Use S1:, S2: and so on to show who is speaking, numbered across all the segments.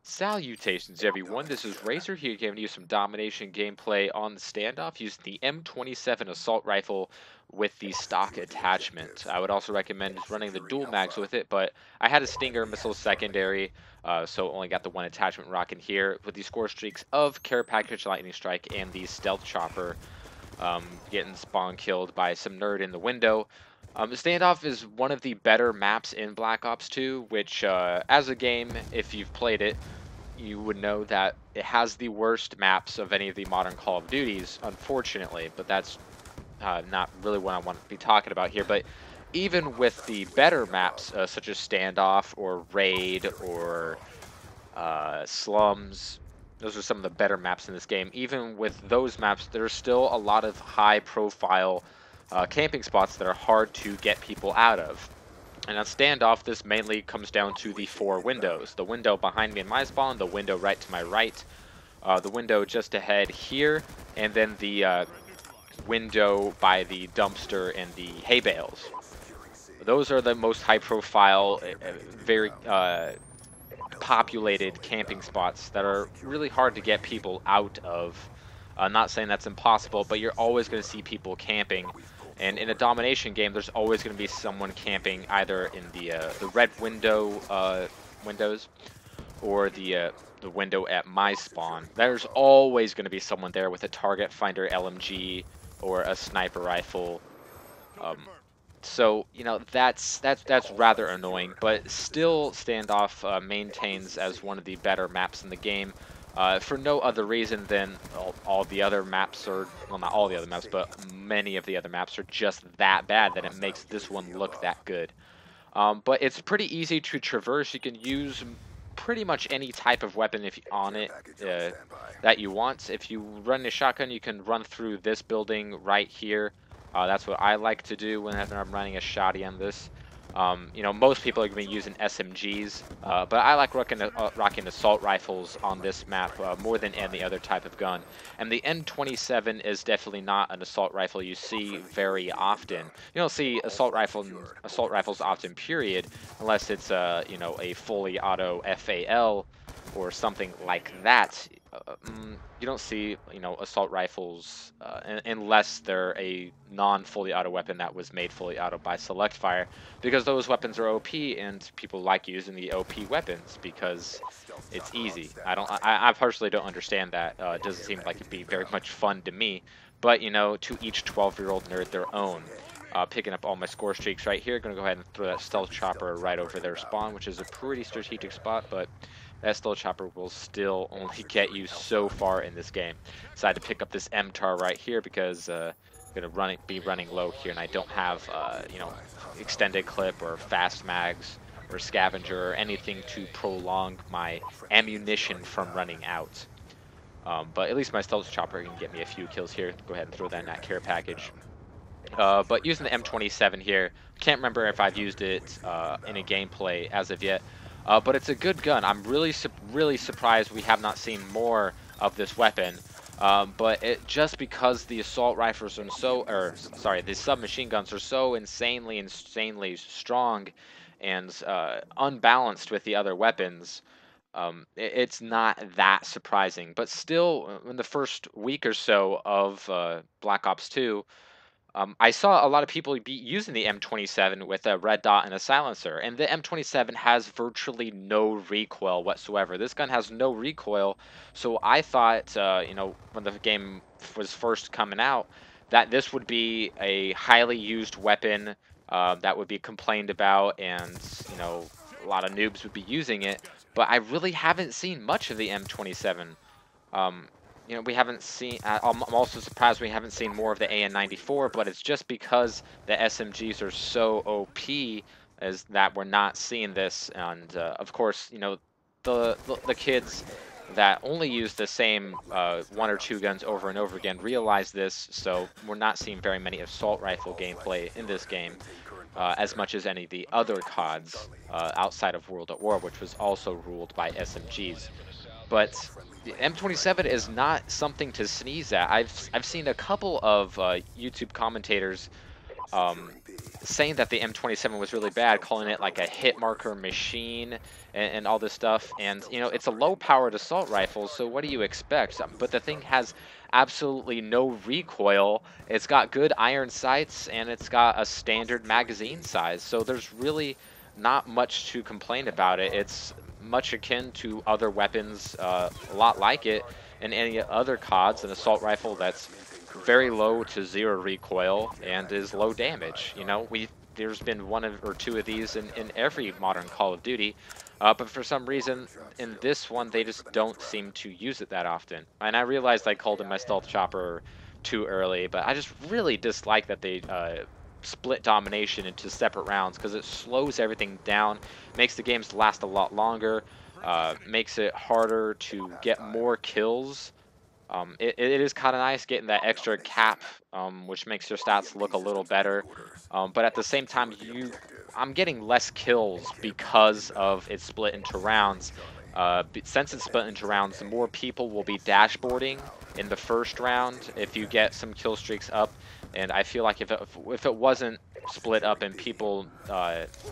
S1: Salutations everyone, this is Racer here giving you some domination gameplay on the standoff using the M27 Assault Rifle with the stock attachment. I would also recommend running the dual mags with it, but I had a Stinger missile secondary, so only got the one attachment rocking here with the score streaks of Care Package Lightning Strike and the Stealth Chopper getting spawn killed by some nerd in the window. The standoff is one of the better maps in Black Ops 2, which as a game, if you've played it, you would know that it has the worst maps of any of the modern Call of Duties, unfortunately, but that's not really what I want to be talking about here. But even with the better maps, such as Standoff or Raid or Slums, those are some of the better maps in this game. Even with those maps, there's still a lot of high-profile camping spots that are hard to get people out of. And on Standoff, this mainly comes down to the four windows. The window behind me in my spawn, the window right to my right, the window just ahead here, and then the window by the dumpster and the hay bales. Those are the most high-profile, very populated camping spots that are really hard to get people out of. I'm not saying that's impossible, but you're always going to see people camping. And in a domination game, there's always going to be someone camping either in the red window windows or the window at my spawn. There's always going to be someone there with a target finder LMG or a sniper rifle. So you know that's rather annoying, but still Standoff maintains as one of the better maps in the game. For no other reason than all the other maps are, well, not all the other maps, but many of the other maps are just that bad that it makes this one look that good. But it's pretty easy to traverse. You can use pretty much any type of weapon on it that you want. If you run a shotgun, you can run through this building right here. That's what I like to do whenever I'm running a shotty on this. You know, most people are going to be using SMGs, but I like rocking assault rifles on this map more than any other type of gun. And the M27 is definitely not an assault rifle you see very often. You don't see assault rifles often, period, unless it's you know, a fully auto FAL or something like that. You don't see, you know, assault rifles unless they're a non-fully auto weapon that was made fully auto by select fire, because those weapons are OP and people like using the OP weapons because it's easy. I personally don't understand that. It doesn't seem like it'd be very much fun to me, but you know, to each 12-year-old nerd their own. Picking up all my score streaks right here. Gonna go ahead and throw that stealth chopper right over their spawn, which is a pretty strategic spot, but that stealth chopper will still only get you so far in this game. Decided to pick up this MTAR right here because I'm gonna be running low here, and I don't have you know, extended clip or fast mags or scavenger or anything to prolong my ammunition from running out. But at least my stealth chopper can get me a few kills here. Go ahead and throw that in that care package. But using the M27 here, can't remember if I've used it in a gameplay as of yet, but it's a good gun. I'm really surprised we have not seen more of this weapon. But just because the assault rifles are the submachine guns are so insanely strong and unbalanced with the other weapons, it's not that surprising. But still, in the first week or so of Black Ops 2, I saw a lot of people be using the M27 with a red dot and a silencer, and the M27 has virtually no recoil whatsoever. This gun has no recoil, so I thought, you know, when the game was first coming out, that this would be a highly used weapon that would be complained about, and, you know, a lot of noobs would be using it, but I really haven't seen much of the M27. You know, we haven't seen. I'm also surprised we haven't seen more of the AN94, but it's just because the SMGs are so OP as that we're not seeing this. And of course, you know, the kids that only use the same one or two guns over and over again realize this. So we're not seeing very many assault rifle gameplay in this game, as much as any of the other CODs outside of World at War, which was also ruled by SMGs. But the M27 is not something to sneeze at. I've seen a couple of YouTube commentators saying that the M27 was really bad, calling it like a hit marker machine and all this stuff. And you know, it's a low-powered assault rifle, so what do you expect? But the thing has absolutely no recoil. It's got good iron sights, and it's got a standard magazine size. So there's really not much to complain about it. It's much akin to other weapons, a lot like it, and any other CODs, an assault rifle that's very low to zero recoil and is low damage. You know, there's been or two of these in every modern Call of Duty, but for some reason in this one they just don't seem to use it that often. And I realized I called in my stealth chopper too early, but I just really dislike that they split domination into separate rounds because it slows everything down, makes the games last a lot longer, makes it harder to get more kills. It is kind of nice getting that extra cap, which makes your stats look a little better. But at the same time, I'm getting less kills because of it's split into rounds. Since it's split into rounds, more people will be dashboarding in the first round if you get some kill streaks up. And I feel like if it wasn't split up and people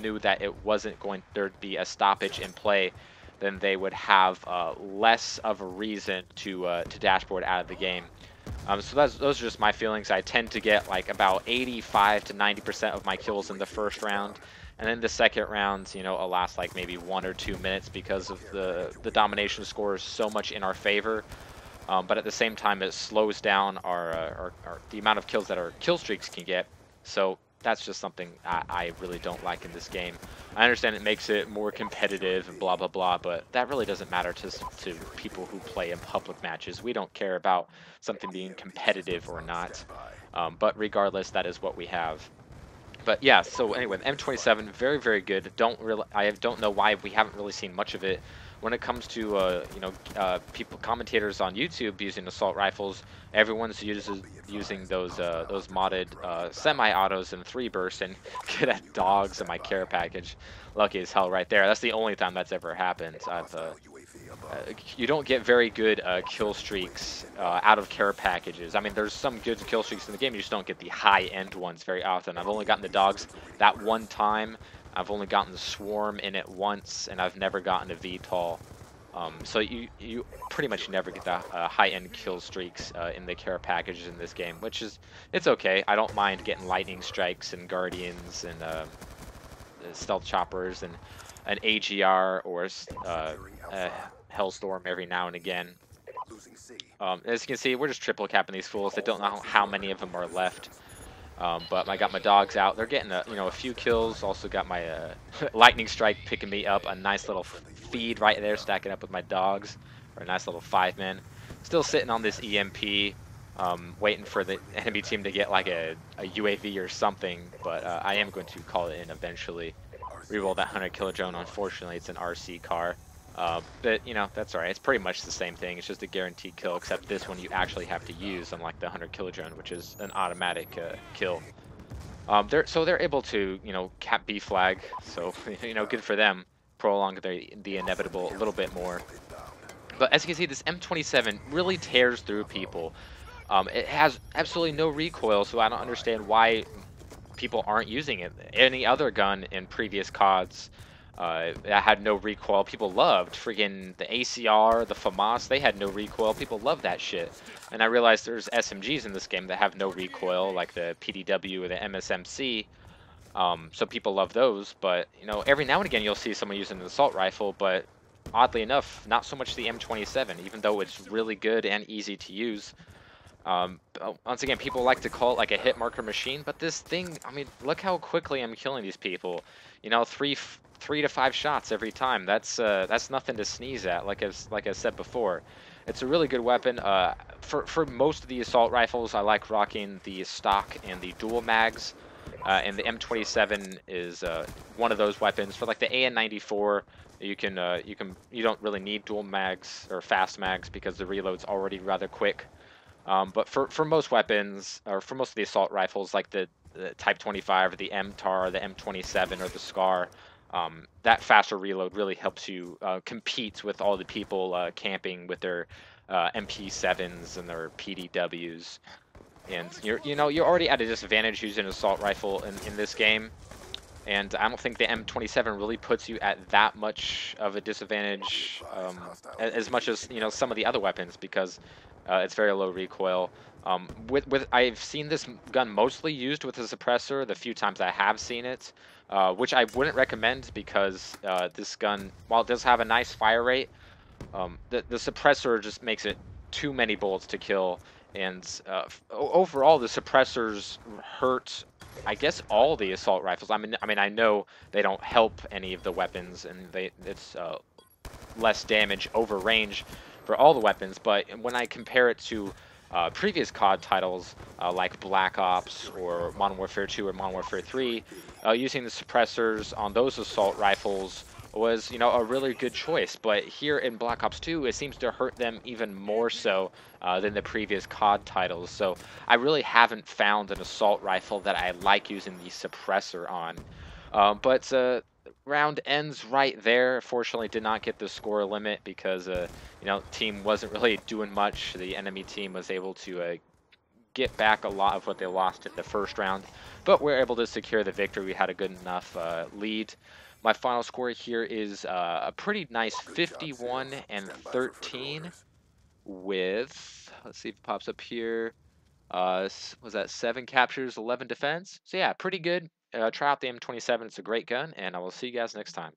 S1: knew that it wasn't going there'd be a stoppage in play, then they would have less of a reason to dashboard out of the game. So those are just my feelings. I tend to get like about 85 to 90% of my kills in the first round, and then the second round, you know, will last like maybe 1 or 2 minutes because of the domination score is so much in our favor. But at the same time, it slows down the amount of kills that our kill streaks can get. So that's just something I really don't like in this game. I understand it makes it more competitive and blah, blah, blah, but that really doesn't matter to people who play in public matches. We don't care about something being competitive or not. But regardless, that is what we have. But yeah, so anyway, the M27, very, very good. I don't know why we haven't really seen much of it. When it comes to commentators on YouTube using assault rifles, everyone's using those modded semi-autos and 3-burst, and get at dogs in my care package. Lucky as hell right there. That's the only time that's ever happened. You don't get very good kill streaks out of care packages. I mean, there's some good kill streaks in the game, you just don't get the high-end ones very often. I've only gotten the dogs that one time. I've only gotten the swarm in it once, and I've never gotten a VTOL. So you pretty much never get the high-end kill streaks in the care packages in this game, which is, it's okay. I don't mind getting lightning strikes and guardians and stealth choppers and an AGR or Hellstorm every now and again. As you can see, we're just triple capping these fools. I don't know how many of them are left. But I got my dogs out. They're getting a few kills. Also got my lightning strike picking me up. A nice little feed right there, stacking up with my dogs, or a nice little 5-man. Still sitting on this EMP, waiting for the enemy team to get like a UAV or something. But I am going to call it in eventually. Reroll that 100 kilo drone. Unfortunately, it's an RC car. But, you know, that's alright. It's pretty much the same thing. It's just a guaranteed kill, except this one you actually have to use, unlike the 100 kilo drone, which is an automatic kill. They're able to, you know, cap B flag, so, you know, good for them. Prolong the inevitable a little bit more. But as you can see, this M27 really tears through people. It has absolutely no recoil, so I don't understand why people aren't using it. Any other gun in previous CODs that had no recoil, people loved. Friggin' the ACR, the FAMAS, they had no recoil. People love that shit. And I realized there's SMGs in this game that have no recoil, like the PDW or the MSMC. So people love those. But, you know, every now and again you'll see someone using an assault rifle, but oddly enough, not so much the M27, even though it's really good and easy to use. Once again, people like to call it like a hit marker machine, but this thing, I mean, look how quickly I'm killing these people. You know, 3 to 5 shots every time. That's nothing to sneeze at. Like I said before, it's a really good weapon. For most of the assault rifles, I like rocking the stock and the dual mags. And the M27 is one of those weapons. For like the AN94, you don't really need dual mags or fast mags because the reload's already rather quick. But for most weapons, or for most of the assault rifles, like the Type 25 or the MTAR, the M27 or the SCAR, that faster reload really helps you compete with all the people camping with their MP7s and their PDWs. and you're already at a disadvantage using an assault rifle in this game. And I don't think the M27 really puts you at that much of a disadvantage, as much as some of the other weapons, because it's very low recoil. With I've seen this gun mostly used with a suppressor the few times I have seen it, which I wouldn't recommend because this gun, while it does have a nice fire rate, the suppressor just makes it too many bullets to kill, and overall the suppressors hurt. I guess all the assault rifles. I mean, I know they don't help any of the weapons, and it's less damage over range for all the weapons. But when I compare it to previous COD titles like Black Ops or Modern Warfare 2 or Modern Warfare 3, using the suppressors on those assault rifles was, a really good choice. But here in Black Ops 2, it seems to hurt them even more so than the previous COD titles. So I really haven't found an assault rifle that I like using the suppressor on. But round ends right there. Fortunately, did not get the score limit because team wasn't really doing much. The enemy team was able to get back a lot of what they lost in the first round, but we're able to secure the victory. We had a good enough lead. My final score here is a pretty nice 51 and 13 with, let's see if it pops up here. Was that 7 captures, 11 defense? So yeah, pretty good. Try out the M27. It's a great gun, and I will see you guys next time.